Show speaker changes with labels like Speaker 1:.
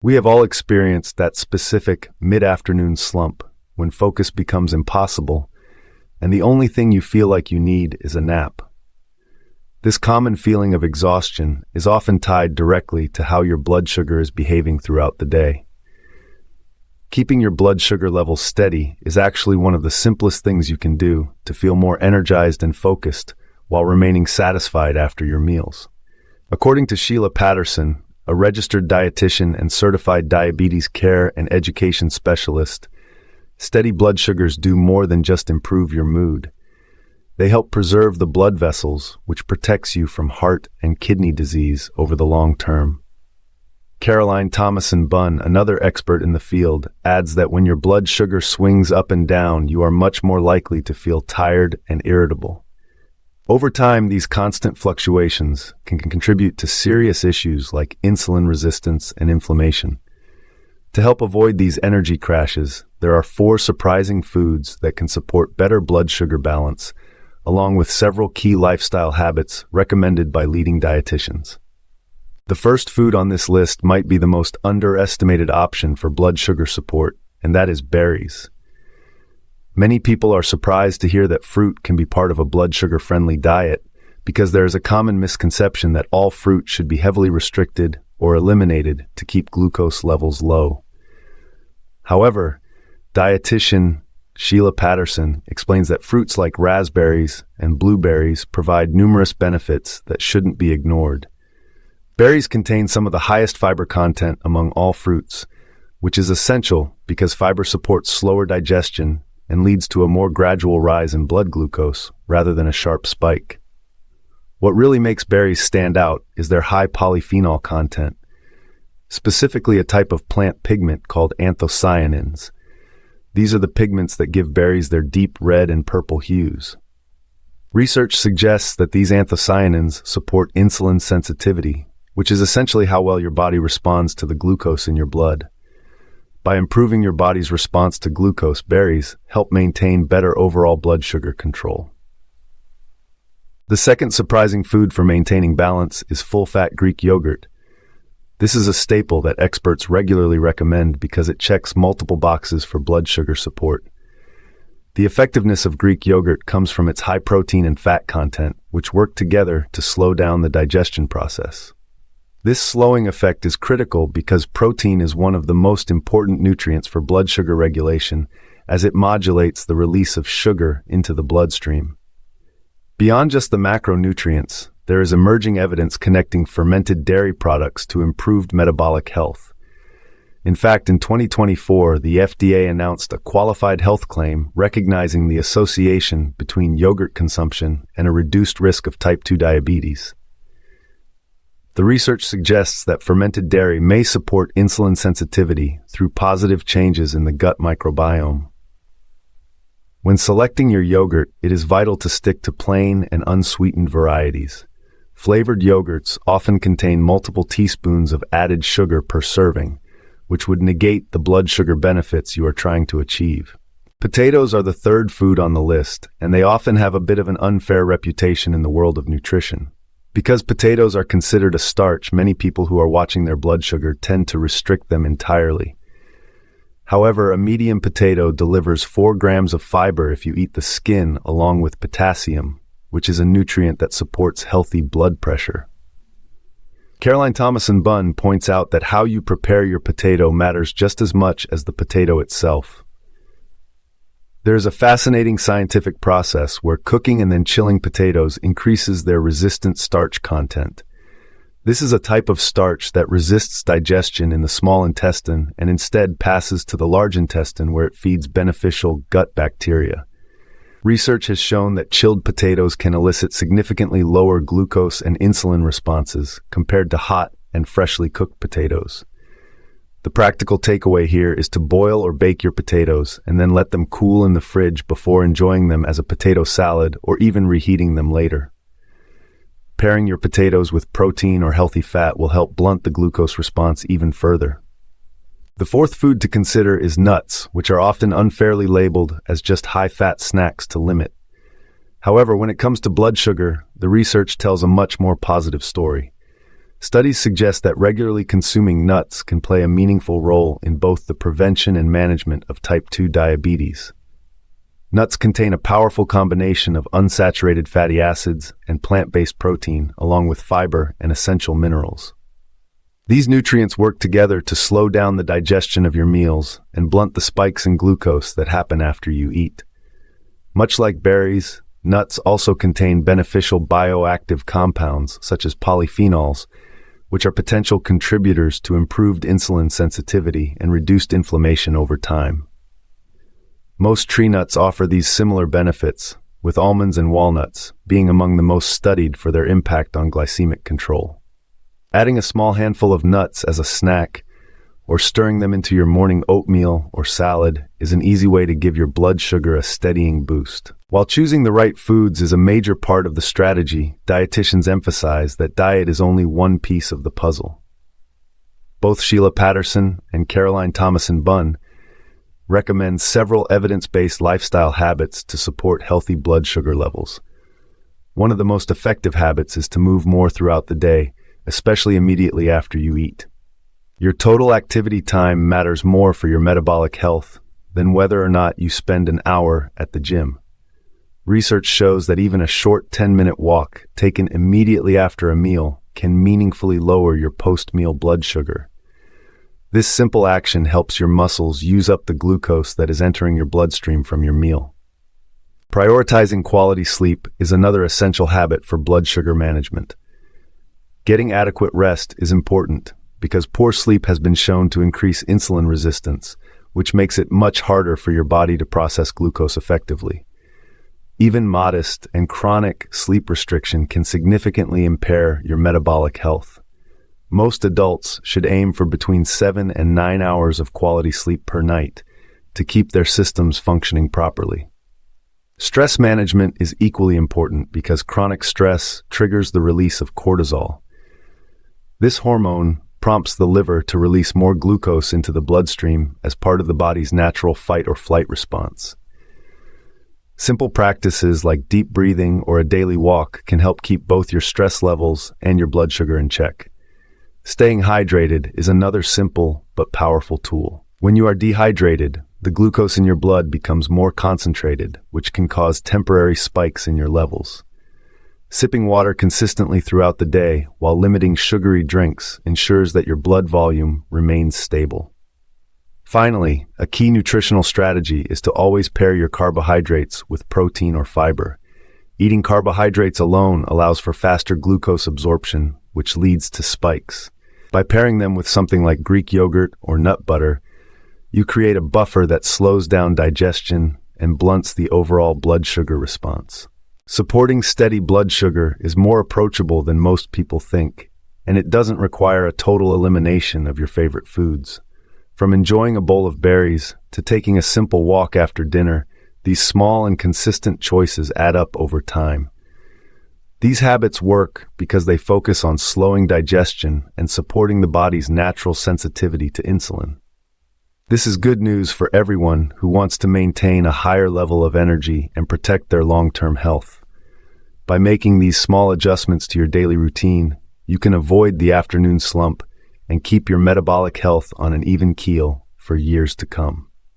Speaker 1: We have all experienced that specific mid-afternoon slump when focus becomes impossible and the only thing you feel like you need is a nap. This common feeling of exhaustion is often tied directly to how your blood sugar is behaving throughout the day. Keeping your blood sugar levels steady is actually one of the simplest things you can do to feel more energized and focused while remaining satisfied after your meals. According to Sheila Patterson, a registered dietitian and certified diabetes care and education specialist, steady blood sugars do more than just improve your mood. They help preserve the blood vessels, which protects you from heart and kidney disease over the long term. Caroline Thomason-Bunn, another expert in the field, adds that when your blood sugar swings up and down, you are much more likely to feel tired and irritable. Over time, these constant fluctuations can contribute to serious issues like insulin resistance and inflammation. To help avoid these energy crashes, there are 4 surprising foods that can support better blood sugar balance, along with several key lifestyle habits recommended by leading dietitians. The first food on this list might be the most underestimated option for blood sugar support, and that is berries. Many people are surprised to hear that fruit can be part of a blood sugar-friendly diet because there is a common misconception that all fruit should be heavily restricted or eliminated to keep glucose levels low. However, dietitian Sheila Patterson explains that fruits like raspberries and blueberries provide numerous benefits that shouldn't be ignored. Berries contain some of the highest fiber content among all fruits, which is essential because fiber supports slower digestion and leads to a more gradual rise in blood glucose rather than a sharp spike. What really makes berries stand out is their high polyphenol content, specifically a type of plant pigment called anthocyanins. These are the pigments that give berries their deep red and purple hues. Research suggests that these anthocyanins support insulin sensitivity, which is essentially how well your body responds to the glucose in your blood. By improving your body's response to glucose, berries help maintain better overall blood sugar control. The second surprising food for maintaining balance is full-fat Greek yogurt. This is a staple that experts regularly recommend because it checks multiple boxes for blood sugar support. The effectiveness of Greek yogurt comes from its high protein and fat content, which work together to slow down the digestion process. This slowing effect is critical because protein is one of the most important nutrients for blood sugar regulation, as it modulates the release of sugar into the bloodstream. Beyond just the macronutrients, there is emerging evidence connecting fermented dairy products to improved metabolic health. In fact, in 2024, the FDA announced a qualified health claim recognizing the association between yogurt consumption and a reduced risk of type 2 diabetes. The research suggests that fermented dairy may support insulin sensitivity through positive changes in the gut microbiome. When selecting your yogurt, it is vital to stick to plain and unsweetened varieties. Flavored yogurts often contain multiple teaspoons of added sugar per serving, which would negate the blood sugar benefits you are trying to achieve. Potatoes are the third food on the list, and they often have a bit of an unfair reputation in the world of nutrition. Because potatoes are considered a starch, many people who are watching their blood sugar tend to restrict them entirely. However, a medium potato delivers 4 grams of fiber if you eat the skin along with potassium, which is a nutrient that supports healthy blood pressure. Caroline Thomason-Bunn points out that how you prepare your potato matters just as much as the potato itself. There is a fascinating scientific process where cooking and then chilling potatoes increases their resistant starch content. This is a type of starch that resists digestion in the small intestine and instead passes to the large intestine where it feeds beneficial gut bacteria. Research has shown that chilled potatoes can elicit significantly lower glucose and insulin responses compared to hot and freshly cooked potatoes. The practical takeaway here is to boil or bake your potatoes and then let them cool in the fridge before enjoying them as a potato salad or even reheating them later. Pairing your potatoes with protein or healthy fat will help blunt the glucose response even further. The fourth food to consider is nuts, which are often unfairly labeled as just high-fat snacks to limit. However, when it comes to blood sugar, the research tells a much more positive story. Studies suggest that regularly consuming nuts can play a meaningful role in both the prevention and management of type 2 diabetes. Nuts contain a powerful combination of unsaturated fatty acids and plant-based protein, along with fiber and essential minerals. These nutrients work together to slow down the digestion of your meals and blunt the spikes in glucose that happen after you eat. Much like berries, nuts also contain beneficial bioactive compounds such as polyphenols, which are potential contributors to improved insulin sensitivity and reduced inflammation over time. Most tree nuts offer these similar benefits, with almonds and walnuts being among the most studied for their impact on glycemic control. Adding a small handful of nuts as a snack or stirring them into your morning oatmeal or salad is an easy way to give your blood sugar a steadying boost. While choosing the right foods is a major part of the strategy, dietitians emphasize that diet is only one piece of the puzzle. Both Sheila Patterson and Caroline Thomason Bunn recommend several evidence-based lifestyle habits to support healthy blood sugar levels. One of the most effective habits is to move more throughout the day, especially immediately after you eat. Your total activity time matters more for your metabolic health than whether or not you spend an hour at the gym. Research shows that even a short 10-minute walk taken immediately after a meal can meaningfully lower your post-meal blood sugar. This simple action helps your muscles use up the glucose that is entering your bloodstream from your meal. Prioritizing quality sleep is another essential habit for blood sugar management. Getting adequate rest is important because poor sleep has been shown to increase insulin resistance, which makes it much harder for your body to process glucose effectively. Even modest and chronic sleep restriction can significantly impair your metabolic health. Most adults should aim for between 7 and 9 hours of quality sleep per night to keep their systems functioning properly. Stress management is equally important because chronic stress triggers the release of cortisol. This hormone prompts the liver to release more glucose into the bloodstream as part of the body's natural fight or flight response. Simple practices like deep breathing or a daily walk can help keep both your stress levels and your blood sugar in check. Staying hydrated is another simple but powerful tool. When you are dehydrated, the glucose in your blood becomes more concentrated, which can cause temporary spikes in your levels. Sipping water consistently throughout the day while limiting sugary drinks ensures that your blood volume remains stable. Finally, a key nutritional strategy is to always pair your carbohydrates with protein or fiber. Eating carbohydrates alone allows for faster glucose absorption, which leads to spikes. By pairing them with something like Greek yogurt or nut butter, you create a buffer that slows down digestion and blunts the overall blood sugar response. Supporting steady blood sugar is more approachable than most people think, and it doesn't require a total elimination of your favorite foods. From enjoying a bowl of berries to taking a simple walk after dinner, these small and consistent choices add up over time. These habits work because they focus on slowing digestion and supporting the body's natural sensitivity to insulin. This is good news for everyone who wants to maintain a higher level of energy and protect their long-term health. By making these small adjustments to your daily routine, you can avoid the afternoon slump and keep your metabolic health on an even keel for years to come.